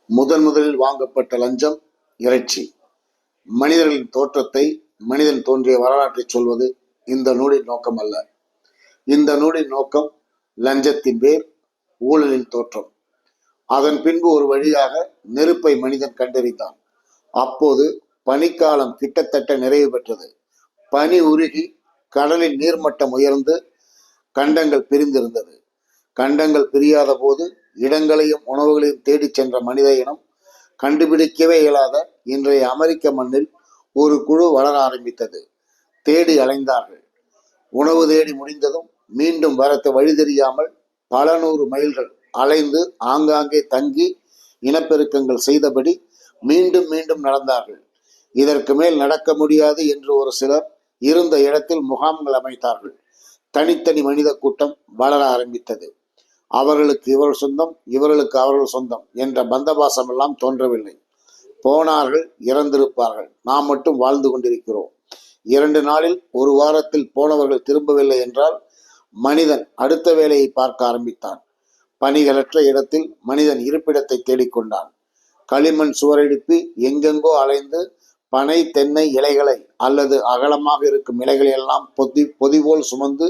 முதலில் வாங்கப்பட்ட லஞ்சம் இறைச்சி. மனிதர்களின் தோற்றத்தை, மனிதன் தோன்றிய வரலாற்றை சொல்வது இந்த நூலின் நோக்கம் அல்ல. இந்த நூலின் நோக்கம் லஞ்சத்தின் வேர், ஊழலின் தோற்றம். அதன் பின்பு ஒரு வழியாக நெருப்பை மனிதன் கண்டறிந்தான். அப்போது பனிக்காலம் கிட்டத்தட்ட நிறைவு பெற்றது. பனி உருகி கடலின் நீர்மட்டம் உயர்ந்து கண்டங்கள் பிரிந்திருந்தது. கண்டங்கள் பிரியாத போது இடங்களையும் உணவுகளையும் தேடிச் சென்ற மனித இனம் கண்டுபிடிக்கவே இயலாத இன்றைய அமெரிக்க மண்ணில் ஒரு குழு வளர ஆரம்பித்தது. தேடி அலைந்தார்கள். உணவு தேடி முடிந்ததும் மீண்டும் வரத்த வழி தெரியாமல் பல 100 மைல்கள் அலைந்து ஆங்காங்கே தங்கி இனப்பெருக்கங்கள் செய்தபடி மீண்டும் மீண்டும் நடந்தார்கள். இதற்கு மேல் நடக்க முடியாது என்று ஒரு சிலர் இருந்த இடத்தில் முகாம்கள் அமைத்தார்கள். தனித்தனி மனித கூட்டம் வளர ஆரம்பித்தது. அவர்களுக்கு இவர்கள் சொந்தம், இவர்களுக்கு அவர்கள் சொந்தம் என்ற பந்தபாசம் எல்லாம் தோன்றவில்லை. போனார்கள், இறந்திருப்பார்கள், நாம் மட்டும் வாழ்ந்து கொண்டிருக்கிறோம். 2 நாளில், ஒரு வாரத்தில் போனவர்கள் திரும்பவில்லை என்றால் மனிதன் அடுத்த வேலையை பார்க்க ஆரம்பித்தான். பணிகளற்ற இடத்தில் மனிதன் இருப்பிடத்தை தேடிக்கொண்டான். களிமண் சுவரெழுப்பி எங்கெங்கோ அலைந்து பனை தென்னை இலைகளை அல்லது அகலமாக இருக்கும் இலைகளை எல்லாம் பொதிபோல் சுமந்து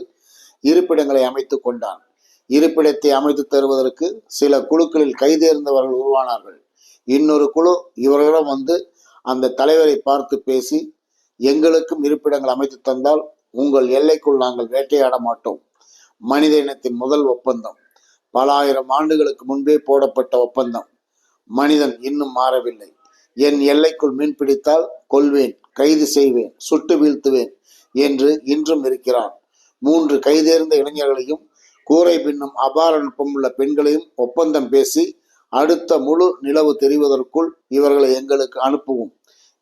இருப்பிடங்களை அமைத்து கொண்டான். இருப்பிடத்தை அமைத்து தருவதற்கு சில குழுக்களில் கைதேர்ந்தவர்கள் உருவானார்கள். இன்னொரு குழு இவர்களிடம் வந்து அந்த தலைவரை பார்த்து பேசி, எங்களுக்கும் இருப்பிடங்கள் அமைத்து தந்தால் உங்கள் எல்லைக்குள் நாங்கள் வேட்டையாட மாட்டோம். மனித இனத்தின் முதல் ஒப்பந்தம், பல ஆயிரம் ஆண்டுகளுக்கு முன்பே போடப்பட்ட ஒப்பந்தம். மனிதன் இன்னும் மாறவில்லை. என் எல்லைக்குள் மீன் பிடித்தால் கொல்வேன், கைது செய்வேன், சுட்டு வீழ்த்துவேன் என்று இன்றும் இருக்கிறான். 3 கைதேர்ந்த இளைஞர்களையும் கூரை பின்னும் அபார நுட்பமுள்ள பெண்களையும் ஒப்பந்தம் பேசி, அடுத்த முழு நிலவு தெரிவதற்குள் இவர்களை எங்களுக்கு அனுப்புவோம்,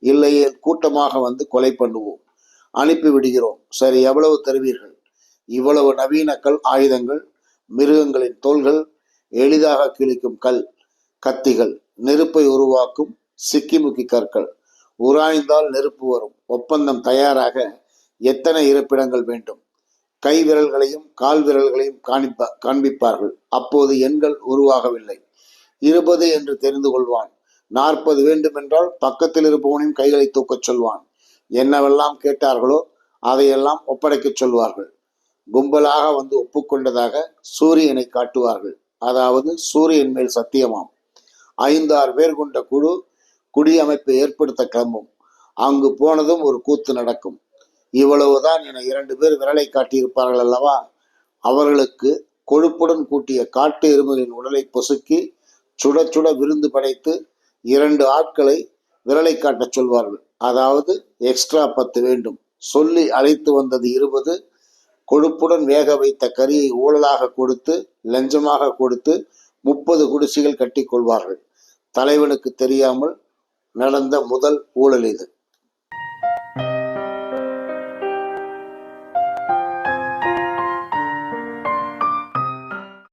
இல்லையே கூட்டமாக வந்து கொலை பண்ணுவோம். அனுப்பிவிடுகிறோம். சரி, எவ்வளவு தருவீர்கள்? இவ்வளவு நவீன கல் ஆயுதங்கள், மிருகங்களின் தோள்கள், எளிதாக கிழிக்கும் கல், கத்திகள், நெருப்பை உருவாக்கும் சிக்கிமுக்கி கற்கள். உராய்ந்தால் நெருப்பு வரும். ஒப்பந்தம் தயாராக. எத்தனை இருப்பிடங்கள் வேண்டும்? கை விரல்களையும் கால் விரல்களையும் காண்பிப்பார்கள். அப்போது எண்கள் உருவாகவில்லை. 20 என்று தெரிந்து கொள்வான். 40 வேண்டுமென்றால் பக்கத்தில் இருப்பவனையும் கைகளை தூக்கச் சொல்வான். என்னவெல்லாம் கேட்டார்களோ அதையெல்லாம் ஒப்படைக்கச் சொல்வார்கள். கும்பலாக வந்து ஒப்புக்கொண்டதாக சூரியனை காட்டுவார்கள். அதாவது சூரியன் மேல் சத்தியமாம். 5-6 பேர் கொண்ட குழு குடியமைப்பை ஏற்படுத்த கிளம்பும். அங்கு போனதும் ஒரு கூத்து நடக்கும். இவ்வளவுதான் என 2 பேர் விரலை காட்டியிருப்பார்கள் அல்லவா? அவர்களுக்கு கொழுப்புடன் கூட்டிய காட்டு எருமைகளின் உடலை பொசுக்கி சுட சுட விருந்து படைத்து 2 ஆட்களை விரலை காட்டச் சொல்வார்கள். அதாவது எக்ஸ்ட்ரா 10 வேண்டும். சொல்லி அழைத்து வந்தது 20. கொழுப்புடன் வேக வைத்த கறியை ஊழலாக கொடுத்து, லஞ்சமாக கொடுத்து 30 குடிசைகள் கட்டி கொள்வார்கள். தலைவனுக்கு தெரியாமல் நடந்த முதல் ஊழல் இது.